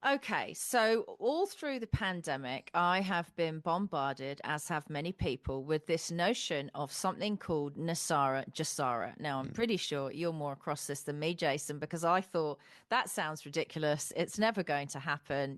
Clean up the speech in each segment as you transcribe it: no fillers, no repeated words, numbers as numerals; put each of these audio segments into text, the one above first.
Okay, so all through the pandemic, I have been bombarded, as have many people, with this notion of something called Nasara Jasara. Now, I'm Mm. pretty sure you're more across this than me, Jason, because I thought that sounds ridiculous. It's never going to happen.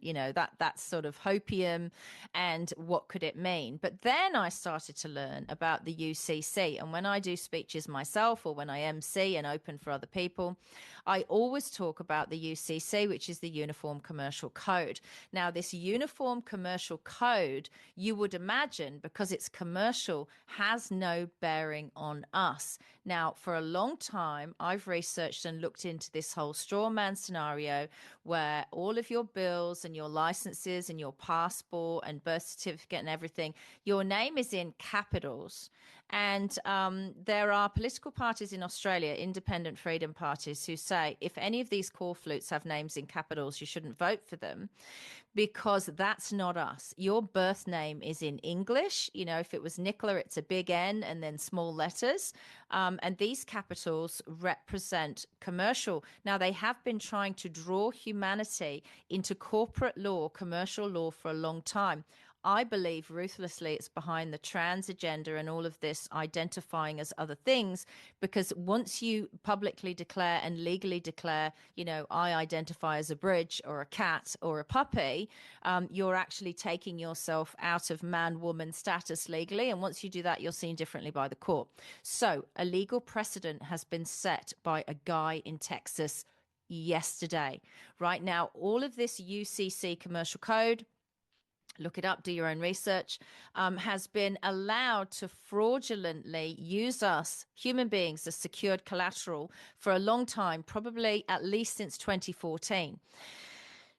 That's sort of hopium, and what could it mean? But then I started to learn about the UCC, and when I do speeches myself or when I MC and open for other people, I always talk about the UCC, which is the Uniform Commercial Code. Now, this Uniform Commercial Code, you would imagine, because it's commercial, has no bearing on us. Now, for a long time, I've researched and looked into this whole straw man scenario where all of your bills and your licenses and your passport and birth certificate and everything, your name is in capitals. And there are political parties in Australia, independent freedom parties, who say if any of these corflutes have names in capitals, you shouldn't vote for them because that's not us. Your birth name is in English. If it was Nicola, it's a big N and then small letters. And these capitals represent commercial. Now, they have been trying to draw humanity into corporate law, commercial law for a long time. I believe ruthlessly it's behind the trans agenda and all of this identifying as other things, because once you publicly declare and legally declare, I identify as a bridge or a cat or a puppy, you're actually taking yourself out of man woman status legally. And once you do that, you're seen differently by the court. So a legal precedent has been set by a guy in Texas yesterday. Right now, all of this UCC commercial code, look it up, do your own research, has been allowed to fraudulently use us, human beings, as secured collateral for a long time, probably at least since 2014.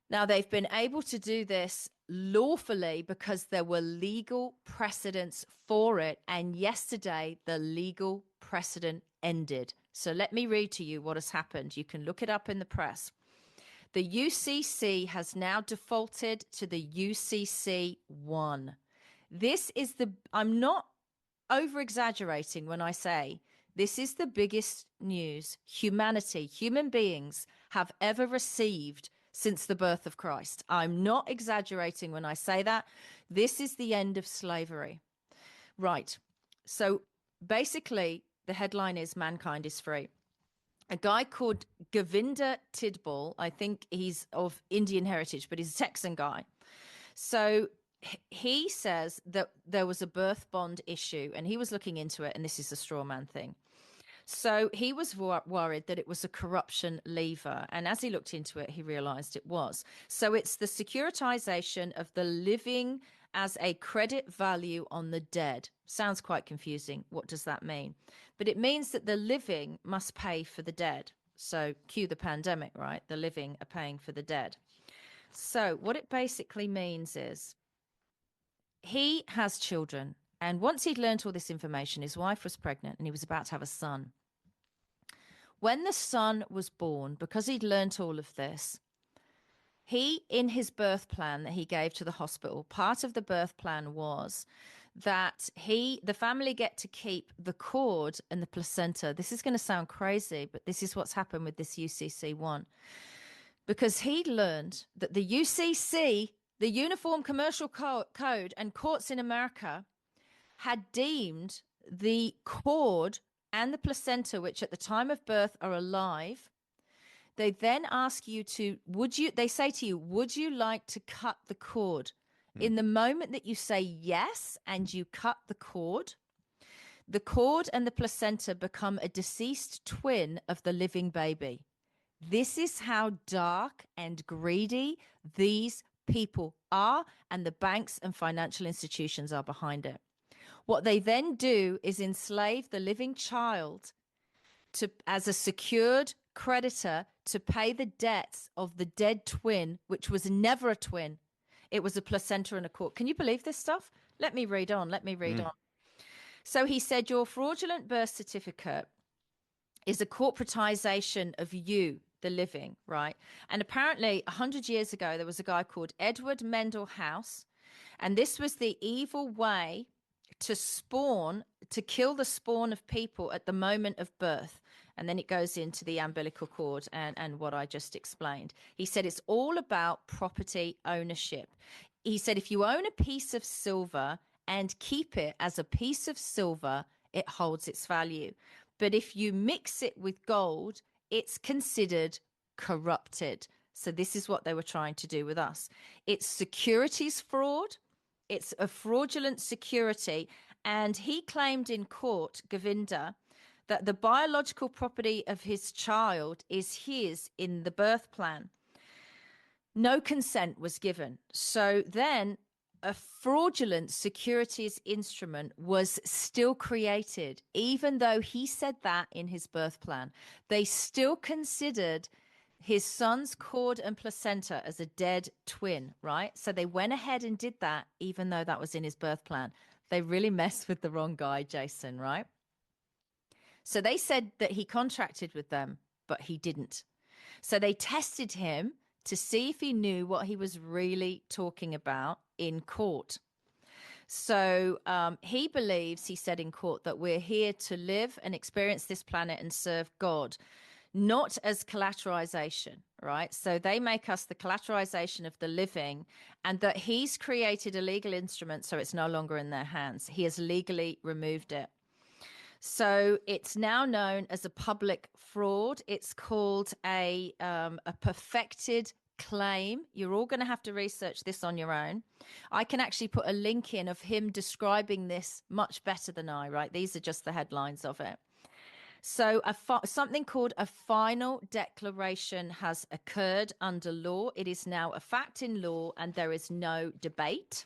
Now, they've been able to do this lawfully because there were legal precedents for it. And yesterday, the legal precedent ended. So let me read to you what has happened. You can look it up in the press. The UCC has now defaulted to the UCC 1. I'm not over exaggerating when I say this is the biggest news human beings have ever received since the birth of Christ. I'm not exaggerating when I say that. This is the end of slavery. Right. So basically, the headline is Mankind is Free. A guy called Govinda Tidball, I think he's of Indian heritage, but he's a Texan guy. So he says that there was a birth bond issue and he was looking into it, and this is a straw man thing. So he was worried that it was a corruption lever. And as he looked into it, he realized it was. So it's the securitization of the living as a credit value on the dead. Sounds quite confusing. What does that mean? But it means that the living must pay for the dead. So cue the pandemic, right? The living are paying for the dead. So what it basically means is he has children. And once he'd learned all this information, his wife was pregnant and he was about to have a son. When the son was born, because he'd learnt all of this, in his birth plan that he gave to the hospital, part of the birth plan was that the family get to keep the cord and the placenta. This is going to sound crazy, but this is what's happened with this UCC one. Because he'd learned that the UCC, the Uniform Commercial Code, and courts in America had deemed the cord and the placenta, which at the time of birth are alive. They then ask you they say to you, would you like to cut the cord? Mm. In the moment that you say yes and you cut the cord and the placenta become a deceased twin of the living baby. This is how dark and greedy these people are, and the banks and financial institutions are behind it. What they then do is enslave the living child as a secured creditor to pay the debts of the dead twin, which was never a twin. It was a placenta and a cord. Can you believe this stuff? Let me read on. Let me read Mm. on. So he said, your fraudulent birth certificate is a corporatization of you, the living, right? And apparently, 100 years ago, there was a guy called Edward Mendel House, and this was the evil way to kill the spawn of people at the moment of birth. And then it goes into the umbilical cord and what I just explained. He said it's all about property ownership. He said if you own a piece of silver and keep it as a piece of silver, it holds its value. But if you mix it with gold, it's considered corrupted. So this is what they were trying to do with us. It's securities fraud. It's a fraudulent security. And he claimed in court, Govinda, that the biological property of his child is his in the birth plan. No consent was given. So then a fraudulent securities instrument was still created, even though he said that in his birth plan. They still considered his son's cord and placenta as a dead twin, right? So they went ahead and did that, even though that was in his birth plan. They really messed with the wrong guy, Jason, right? So they said that he contracted with them, but he didn't. So they tested him to see if he knew what he was really talking about in court. So he believes, he said in court, that we're here to live and experience this planet and serve God, not as collateralization, right? So they make us the collateralization of the living, and that he's created a legal instrument so it's no longer in their hands. He has legally removed it. So it's now known as a public fraud. It's called a perfected claim. You're all going to have to research this on your own. I can actually put a link in of him describing this much better than I, right? These are just the headlines of it. So something called a final declaration has occurred under law. It is now a fact in law, and there is no debate.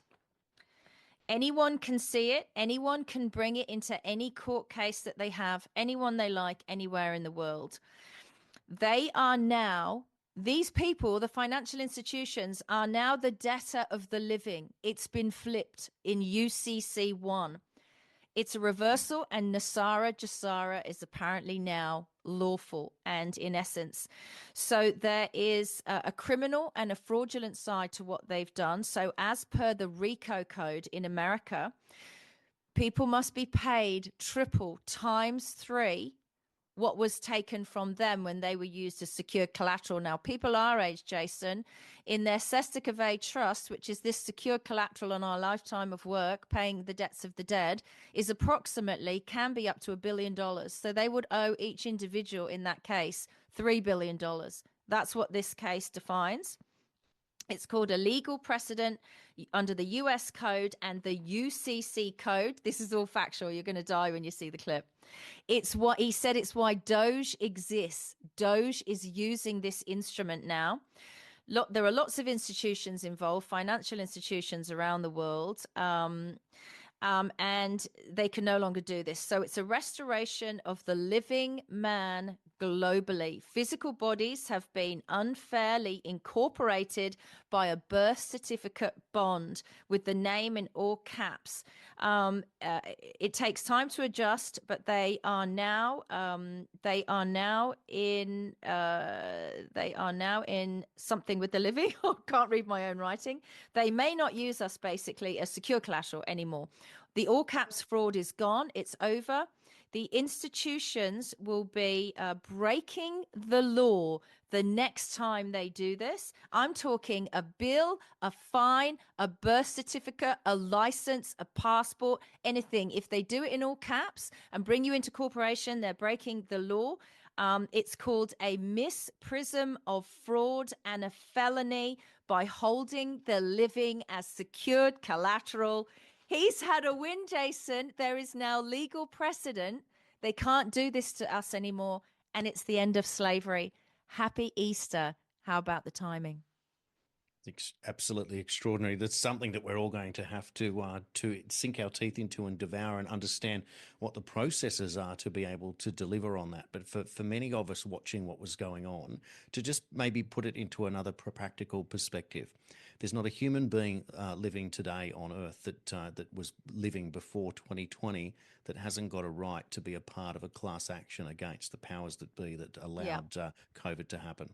Anyone can see it. Anyone can bring it into any court case that they have, anyone they like, anywhere in the world. They are now, these people, the financial institutions, are now the debtor of the living. It's been flipped in UCC 1. It's a reversal, and Nasara Jasara is apparently now lawful and in essence. So there is a criminal and a fraudulent side to what they've done. So as per the RICO code in America, people must be paid triple times 3 what was taken from them when they were used as secure collateral. Now, people our age, Jason, in their Cestui Que Vie trust, which is this secure collateral on our lifetime of work, paying the debts of the dead, is approximately, can be up to $1 billion. So they would owe each individual in that case $3 billion. That's what this case defines. It's called a legal precedent under the US code and the UCC code. This is all factual. You're going to die when you see the clip. It's what he said. It's why Doge exists. Doge is using this instrument now. There are lots of institutions involved, financial institutions around the world. And they can no longer do this. So it's a restoration of the living man globally. Physical bodies have been unfairly incorporated by a birth certificate bond with the name in all caps. It takes time to adjust, but they are now in something with the living. I can't read my own writing. They may not use us basically as secure collateral anymore. The all caps fraud is gone. It's over. The institutions will be breaking the law the next time they do this. I'm talking a bill, a fine, a birth certificate, a license, a passport, anything. If they do it in all caps and bring you into corporation, they're breaking the law. It's called a misprism of fraud and a felony by holding the living as secured collateral. He's had a win, Jason. There is now legal precedent. They can't do this to us anymore, and it's the end of slavery. Happy Easter. How about the timing? It's absolutely extraordinary. That's something that we're all going to have to sink our teeth into and devour and understand what the processes are to be able to deliver on that. But for many of us watching what was going on, to just maybe put it into another practical perspective. There's not a human being living today on Earth that was living before 2020 that hasn't got a right to be a part of a class action against the powers that be that allowed COVID to happen.